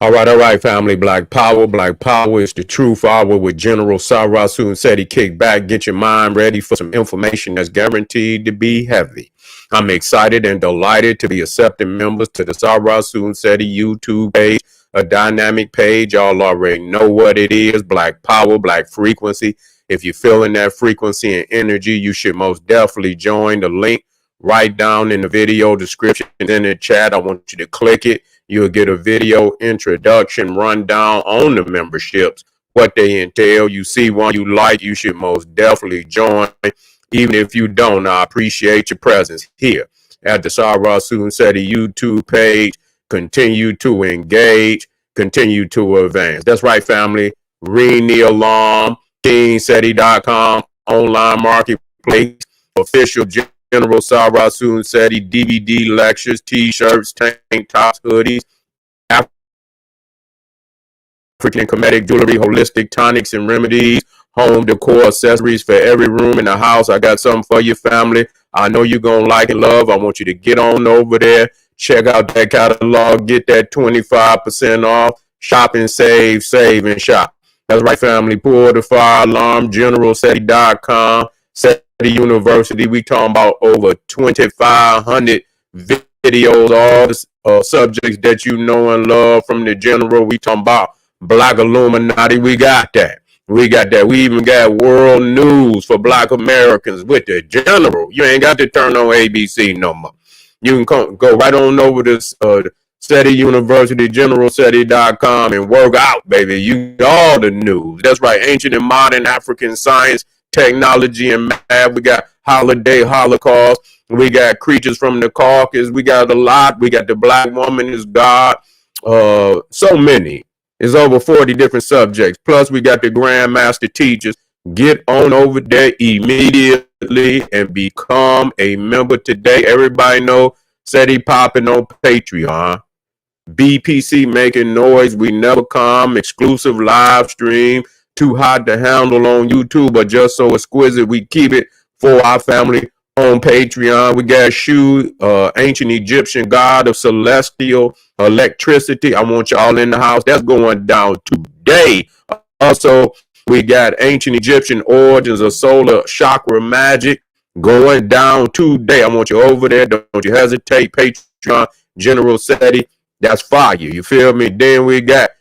All right, family. Black Power. Black Power is the truth hour with General Sarasu and said he kick back, get your mind ready for some information that's guaranteed to be heavy. I'm excited and delighted to be accepting members to the Sarasu and said YouTube page, a dynamic page. Y'all already know what it is. Black Power, Black Frequency. If you're feeling that frequency and energy, you should most definitely join the link right down in the video description in the chat. I want you to click it. You'll get a video introduction rundown on the memberships, what they entail. You see one you like, you should most definitely join. Even if you don't, I appreciate your presence here at the Sarah Susan Seti YouTube page. Continue to engage, continue to advance. That's right, family. Ring the alarm, KingSeti.com, online marketplace, official General Sarah Susan Seti DVD lectures, t-shirts, tank tops, hoodies, African comedic jewelry, holistic tonics and remedies, home decor accessories for every room in the house. I got something for your family. I know you're going to like and love. I want you to get on over there, check out that catalog, get that 25% off, shop and save and shop. That's right, family. Pull the fire alarm, generalseti.com, Seti University. We talking about over 2,500 videos, all the subjects that you know and love from the general. We talking about Black Illuminati. We got that. We even got world news for Black Americans with the general. You ain't got to turn on ABC no more. You can go right on over to Seti University, generalseti.com, and work out, baby. You get all the news. That's right. Ancient and modern African science, technology, and math. We got holiday, Holocaust. We got creatures from the Caucasus. We got a lot. We got the Black woman is God. So many. It's over 40 different subjects. Plus, we got the Grandmaster teachers. Get on over there immediately and become a member today. Everybody know Seti popping on Patreon. BPC making noise. We never come. Exclusive live stream. Too hot to handle on YouTube, but just so exquisite. We keep it for our family on Patreon. We got Shu, ancient Egyptian god of celestial electricity. I want y'all in the house. That's going down today. Also, we got ancient Egyptian origins of solar chakra magic going down today. I want you over there. Don't you hesitate. Patreon, General Seti. That's fire. You feel me? Then we got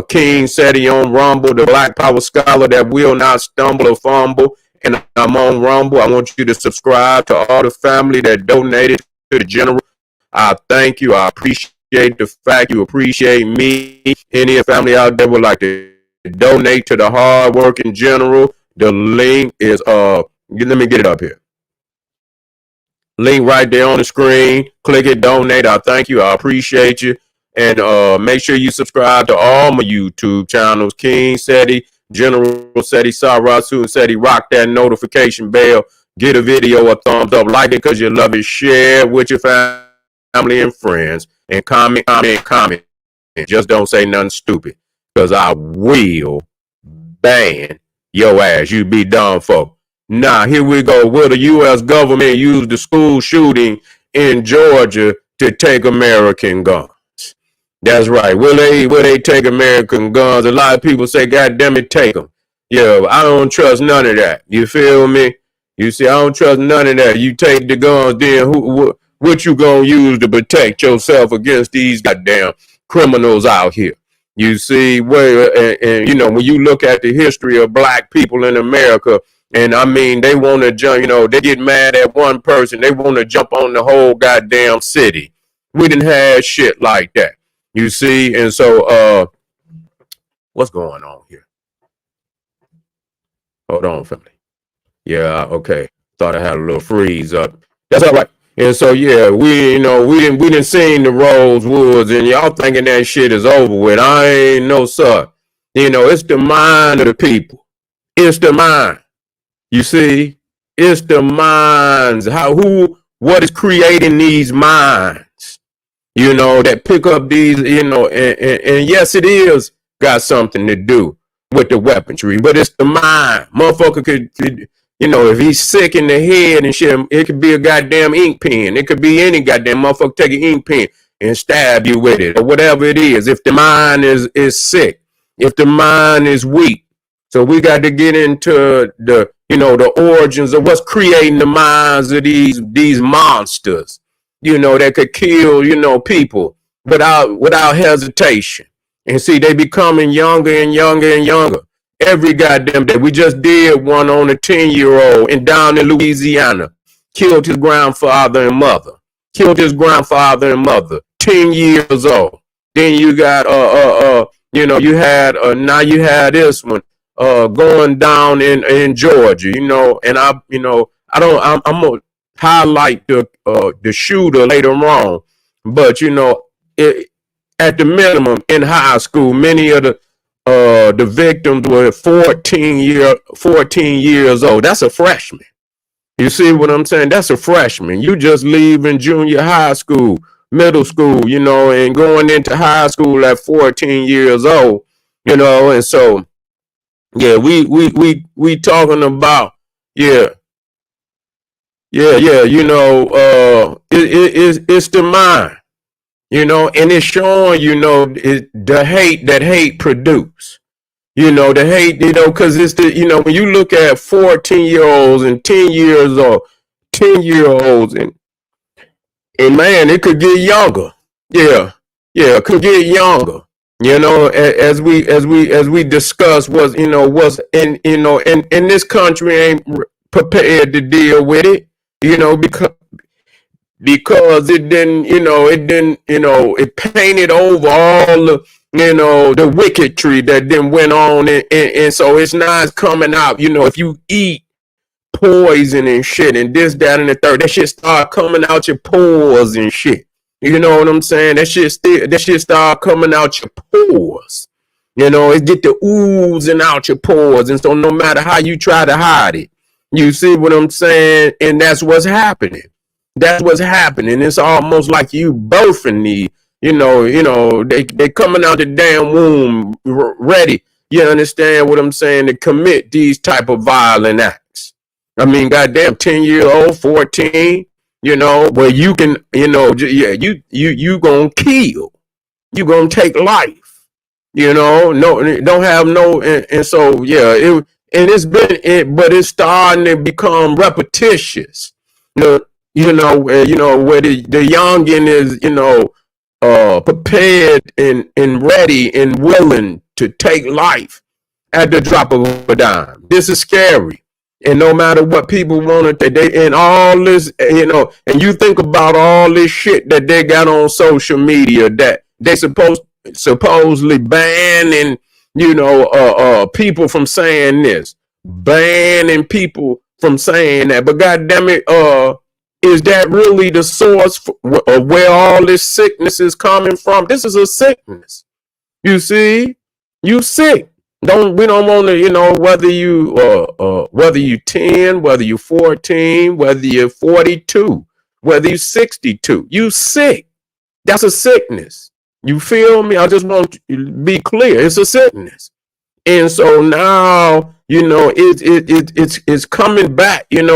King Seti on Rumble, the Black Power scholar that will not stumble or fumble. And I'm on Rumble. I want you to subscribe to all the family that donated to the general. I thank you. I appreciate the fact you appreciate me. Any family out there would like to donate to the hard working general. The link is let me get it up here. Link right there on the screen. Click it, donate. I thank you. I appreciate you. And make sure you subscribe to all my YouTube channels. King Seti, General Seti, Sarasu, and Seti. Rock that notification bell. Get a video a thumbs up. Like it because you love it. Share with your family and friends. And comment. And just don't say nothing stupid. Because I will ban your ass. You be done for. Now, here we go. Will the U.S. government use the school shooting in Georgia to take American guns? That's right. Will they take American guns? A lot of people say, God damn it, take them. Yeah, I don't trust none of that. You feel me? You see, I don't trust none of that. You take the guns, then what you gonna use to protect yourself against these goddamn criminals out here? You see, and you know, when you look at the history of Black people in America, and I mean, they want to jump, you know, they get mad at one person. They want to jump on the whole goddamn city. We didn't have shit like that. You see, and so what's going on here? Hold on, family. Yeah, okay. Thought I had a little freeze up. That's all right. And so yeah, we didn't seen the Rosewoods, and y'all thinking that shit is over with. I ain't no sir. You know, it's the mind of the people. It's the mind. You see, it's the minds. What is creating these minds? You know, that pick up these, you know, and yes, it is got something to do with the weaponry, but it's the mind. Motherfucker could, you know, if he's sick in the head and shit, it could be a goddamn ink pen. It could be any goddamn motherfucker take an ink pen and stab you with it or whatever it is. If the mind is sick, if the mind is weak. So we got to get into the origins of what's creating the minds of these monsters, that could kill, people without hesitation. And see, they becoming younger and younger and younger every goddamn day. We just did one on a 10-year-old and down in Louisiana, killed his grandfather and mother. 10 years old. Then you got now you had this one going down in Georgia, and I'm gonna highlight the shooter later on, but at the minimum in high school, many of the victims were 14 years old. That's a freshman. You see what I'm saying? That's a freshman. You just leaving junior high school, middle school, and going into high school at 14 years old, and so yeah, we talking about it's the mind, and it's showing, the hate that hate produce. The hate, because it's when you look at 14-year-olds and 10-year-olds, and man, it could get younger. Yeah, it could get younger. As we discussed, was in this country ain't prepared to deal with it, because it didn't, it painted over all the wicketry that then went on, and so it's not coming out. If you eat poison and shit and this, that, and the third, that shit start coming out your pores and shit. You know what I'm saying? That shit start coming out your pores. It get the oozing out your pores, and so no matter how you try to hide it, you see what I'm saying? And that's what's happening. It's almost like you birthing they coming out the damn womb ready. You understand what I'm saying? To commit these type of violent acts. I mean, goddamn, 10-year-old, 14, where you can, you gonna kill, you gonna take life, no, don't have no, and so but it's starting to become repetitious, where the youngin is, prepared and ready and willing to take life at the drop of a dime. This is scary. And no matter what people want to, they and all this, and you think about all this shit that they got on social media that they supposedly banning, people from saying this, banning people from saying that. But goddamn it, is that really the source of where all this sickness is coming from? This is a sickness. You see, you sick. We don't want to, whether you 10, whether you 14, whether you're 42, whether you 62, you sick. That's a sickness. You feel me? I just want to be clear. It's a sickness. And so now, it's coming back, trying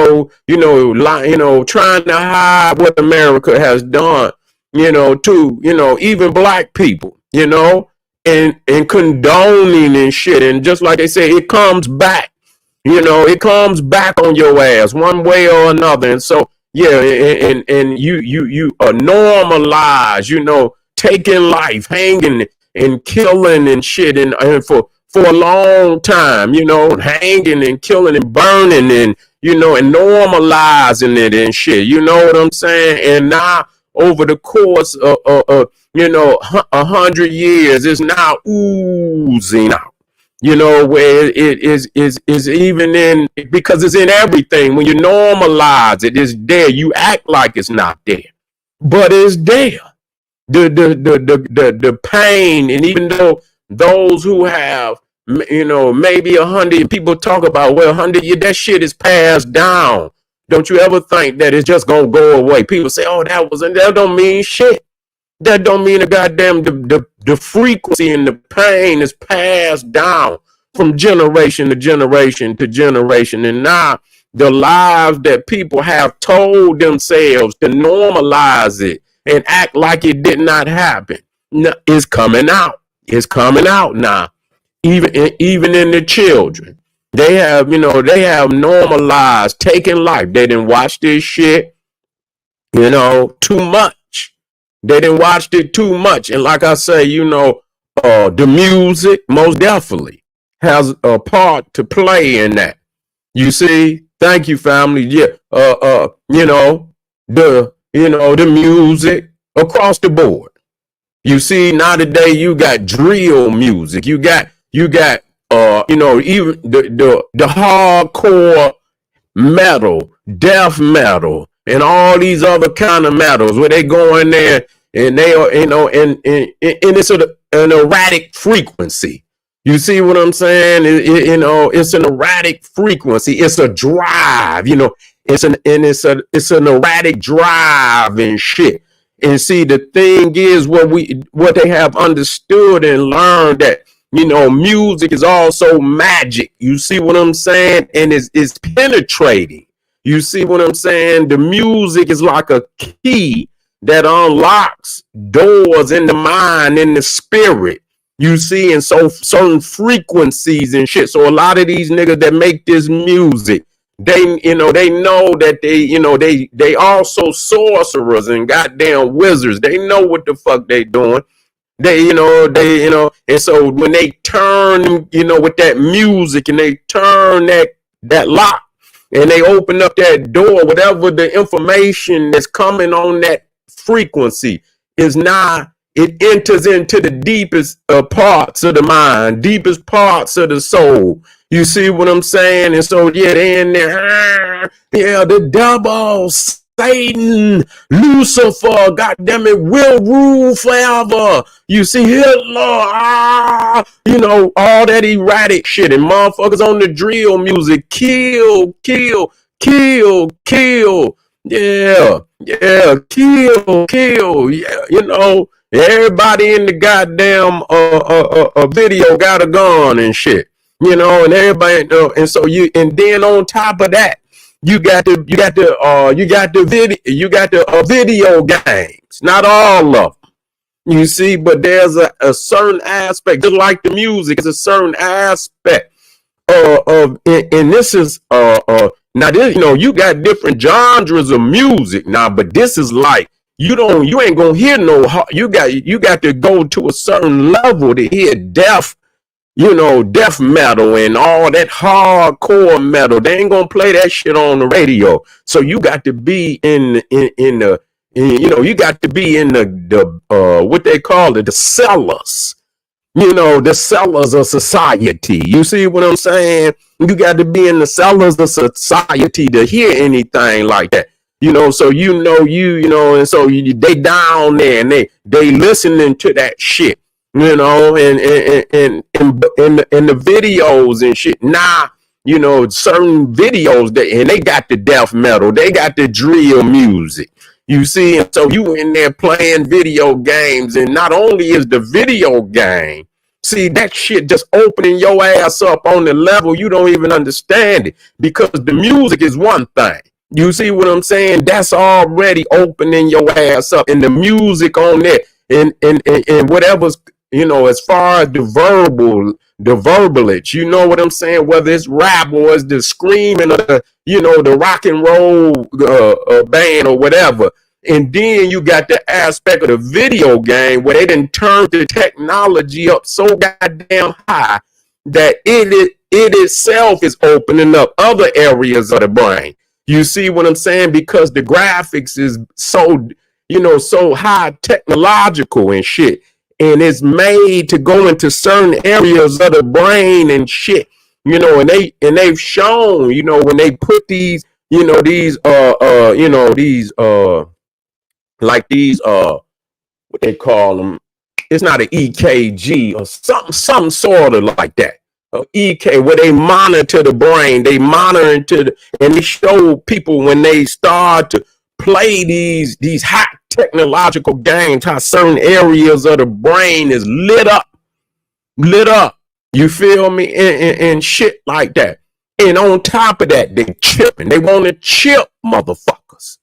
to hide what America has done, to, even black people, and condoning and shit. And just like they say, it comes back, it comes back on your ass one way or another. And so, and you normalize, taking life, hanging and killing and shit. And for a long time, hanging and killing and burning and, and normalizing it and shit. You know what I'm saying? And now over the course of 100 years, it's now oozing out. Where it is even in, because it's in everything. When you normalize it, it's there. You act like it's not there, but it's there. The pain, and even though those who have, maybe 100 people talk about, well, 100, that shit is passed down. Don't you ever think that it's just gonna go away? People say, oh, that don't mean shit. That don't mean a goddamn, the frequency and the pain is passed down from generation to generation to generation. And now the lives that people have told themselves to normalize it and act like it did not happen. No, it's coming out. It's coming out now. Even in the children, they have, they have normalized taking life. They didn't watch this shit, too much. They didn't watch it too much. And like I say, the music most definitely has a part to play in that. You see, thank you, family. Yeah, the music across the board. You see, now today you got drill music. You got even the hardcore metal, death metal, and all these other kind of metals where they go in there and they are, and it's an erratic frequency. You see what I'm saying? It's an erratic frequency. It's a drive, it's an erratic drive and shit. And see, the thing is what they have understood and learned that, music is also magic. You see what I'm saying? And it's penetrating. You see what I'm saying? The music is like a key that unlocks doors in the mind, in the spirit. You see, and so certain frequencies and shit. So a lot of these niggas that make this music, they know that they also sorcerers and goddamn wizards. They know what the fuck they doing. And so when they turn, with that music and they turn that lock and they open up that door, whatever the information that's coming on that frequency is now, it enters into the deepest parts of the mind, deepest parts of the soul. You see what I'm saying? And so, yeah, they in there, the devil, Satan, Lucifer, goddamn it, will rule forever. You see Hitler, all that erratic shit, and motherfuckers on the drill music, kill, kill, kill, kill. Yeah, kill, yeah, everybody in the goddamn video got a gun and shit, and everybody, and so and then on top of that, you got the video games, not all of them. You see, but there's a certain aspect, just like the music, it's a certain aspect and this is now this, you got different genres of music now, but this is like you ain't gonna hear you got to go to a certain level to hear death metal and all that hardcore metal. They ain't gonna play that shit on the radio. So you got to be you got to be in the what they call it, the cellars. The cellars of society. You see what I'm saying? You got to be in the cellars of society to hear anything like that. So and so they down there and they listening to that shit. And the videos and shit. Nah, certain videos they got the death metal, they got the drill music. You see, and so you in there playing video games, and not only is the video game, see, that shit just opening your ass up on the level you don't even understand it, because the music is one thing. You see what I'm saying? That's already opening your ass up, and the music on there, and whatever's, as far as the verbalage, you know what I'm saying? Whether it's rap or it's the screaming of the rock and roll band or whatever. And then you got the aspect of the video game where they done turned the technology up so goddamn high that it itself is opening up other areas of the brain. You see what I'm saying? Because the graphics is so, so high technological and shit. And it's made to go into certain areas of the brain and shit, and they've shown, when they put these, like these, what they call them, it's not an EKG or something sort of like that. EK, where they monitor the brain, they monitor and they show people when they start to play these hot technological games, how certain areas of the brain is lit up. You feel me? And shit like that. And on top of that, they chipping. They want to chip motherfuckers.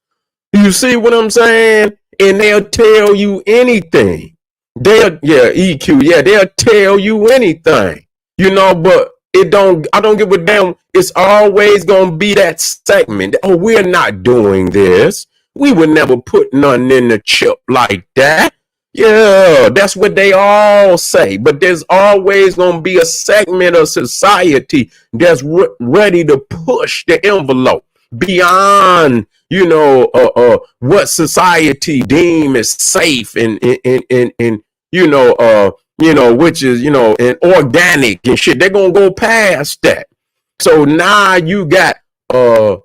You see what I'm saying? and they'll tell you anything. EQ, they'll tell you anything, but I don't give a damn. It's always gonna be that segment. Oh, we're not doing this. We would never put nothing in the chip like that. Yeah, that's what they all say. But there's always gonna be a segment of society that's ready to push the envelope beyond, what society deem as safe and which is, and organic and shit. They're gonna go past that. So now you got Bill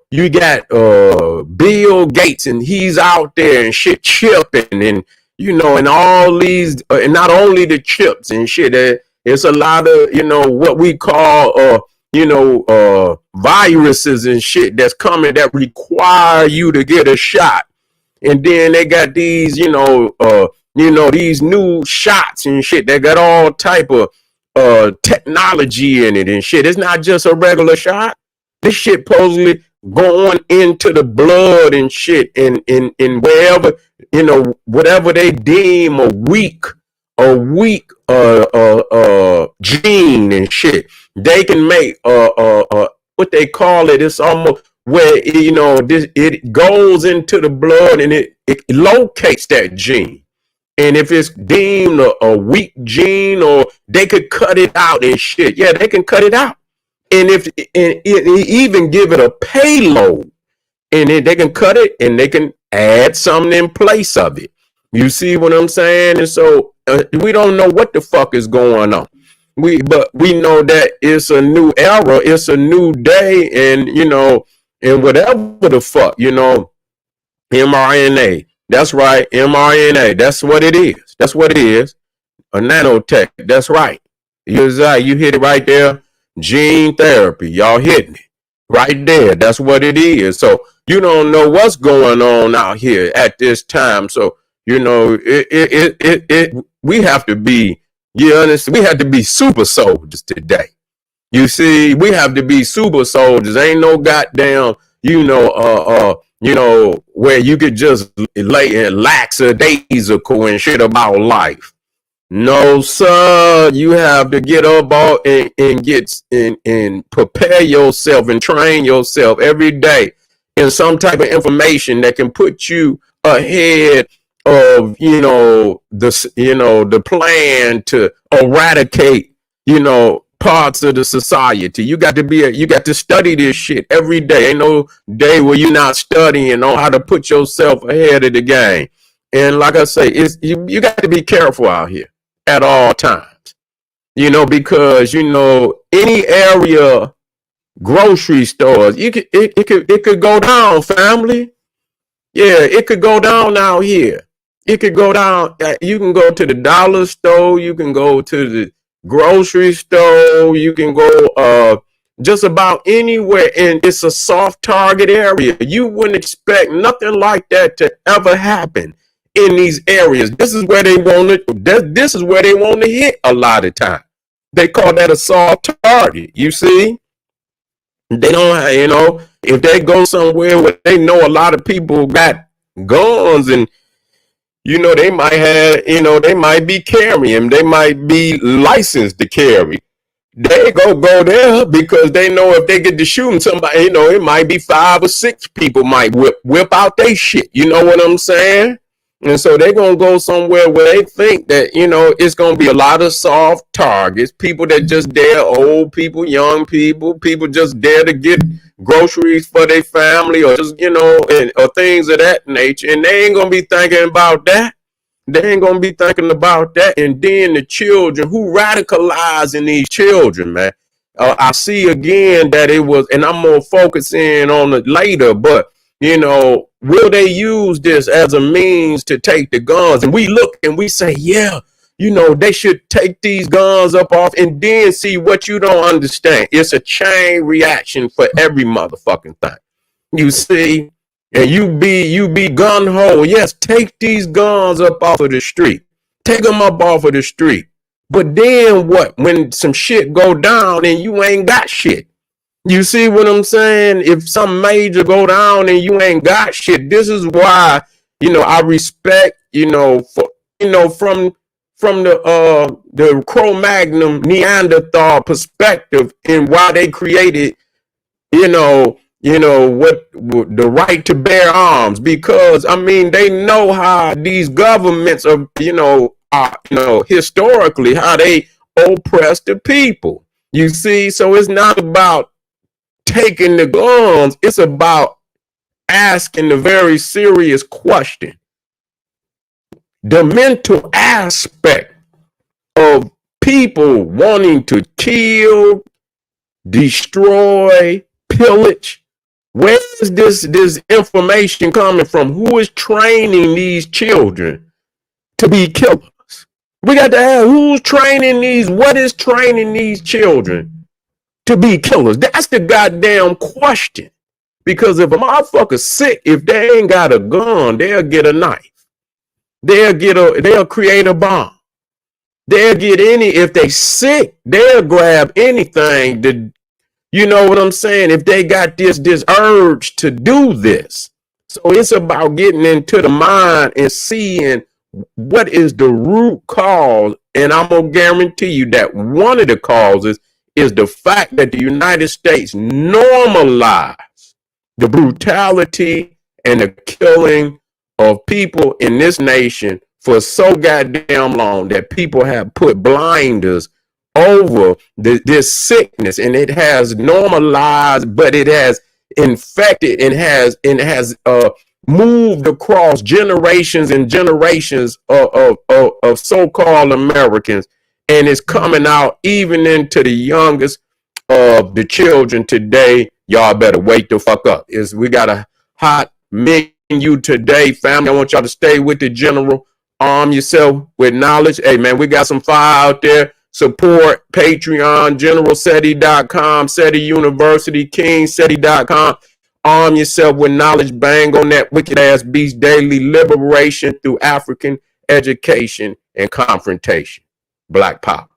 Gates, and he's out there and shit chipping and all these and not only the chips and shit. It's a lot of what we call viruses and shit that's coming that require you to get a shot. And then they got these, these new shots and shit. They got all type of technology in it and shit. It's not just a regular shot. This shit supposedly going into the blood and shit, and wherever, whatever they deem a weak gene and shit, they can make what they call it. It's almost where it goes into the blood and it locates that gene. And if it's deemed a weak gene, or they could cut it out and shit, yeah, they can cut it out. And if and even give it a payload, and then they can cut it and they can add something in place of it. You see what I'm saying? And so we don't know what the fuck is going on. But we know that it's a new era, it's a new day, and and whatever the fuck, mRNA. That's right, mRNA. That's what it is. That's what it is. A nanotech. That's right. You hit it right there. Gene therapy. Y'all hitting it right there. That's what it is. So you don't know what's going on out here at this time. So we have to be. You understand? We have to be super soldiers today. You see, we have to be super soldiers. Ain't no goddamn, where you could just lay in lackadaisical and shit about life. No, sir. You have to get up all and get and prepare yourself and train yourself every day in some type of information that can put you ahead of the plan to eradicate parts of the society. You got to study this shit every day. Ain't no day where you're not studying on how to put yourself ahead of the game. And like I say, you got to be careful out here at all times. Because any area, grocery stores, it could go down, family. Yeah, it could go down out here. It could go down. You can go to the dollar store. You can go to the grocery store. You can go just about anywhere, and it's a soft target area. You wouldn't expect nothing like that to ever happen in these areas. This is where they want to. This is where they want to hit a lot of time. They call that a soft target. You see, they don't. If they go somewhere where they know a lot of people got guns and they might have, they might be carrying, they might be licensed to carry. They go there because they know if they get to shooting somebody, it might be 5 or 6 people might whip out they shit. You know what I'm saying? And so they're going to go somewhere where they think that, it's going to be a lot of soft targets, people that just dare, old people, young people just dare to get groceries for their family, or just, or things of that nature. And they ain't going to be thinking about that. They ain't going to be thinking about that. And then the children, who radicalizing these children, man. I see again that it was, and I'm going to focus in on it later, but will they use this as a means to take the guns? And we look and we say, yeah, they should take these guns up off, and then see what you don't understand. It's a chain reaction for every motherfucking thing. You see, and you be gun ho. Yes, take these guns up off of the street. Take them up off of the street. But then what? When some shit go down and you ain't got shit. You see what I'm saying? If some major go down and you ain't got shit, this is why I respect, for, from the Cro-Magnon Neanderthal perspective and why they created, what the right to bear arms, because I mean they know how these governments historically how they oppress the people. You see, so it's not about taking the guns, it's about asking the very serious question. The mental aspect of people wanting to kill, destroy, pillage. Where is this information coming from? Who is training these children to be killers? We got to ask who's training these, what is training these children to be killers? That's the goddamn question. Because if a motherfucker's sick, if they ain't got a gun, they'll get a knife. They'll create a bomb. They'll get if they sick, they'll grab anything to, you know what I'm saying? If they got this urge to do this. So it's about getting into the mind and seeing what is the root cause. And I'm going to guarantee you that one of the causes is the fact that the United States normalized the brutality and the killing of people in this nation for so goddamn long that people have put blinders over this sickness, and it has normalized, but it has infected and has moved across generations and generations of so-called Americans, and it's coming out even into the youngest of the children today. Y'all better wake the fuck up. We got a hot menu today, family. I want y'all to stay with the general. Arm yourself with knowledge. Hey, man, we got some fire out there. Support Patreon, generalseti.com, SETI University, kingseti.com. Arm yourself with knowledge. Bang on that wicked ass beast daily. Liberation through African education and confrontation. Black power.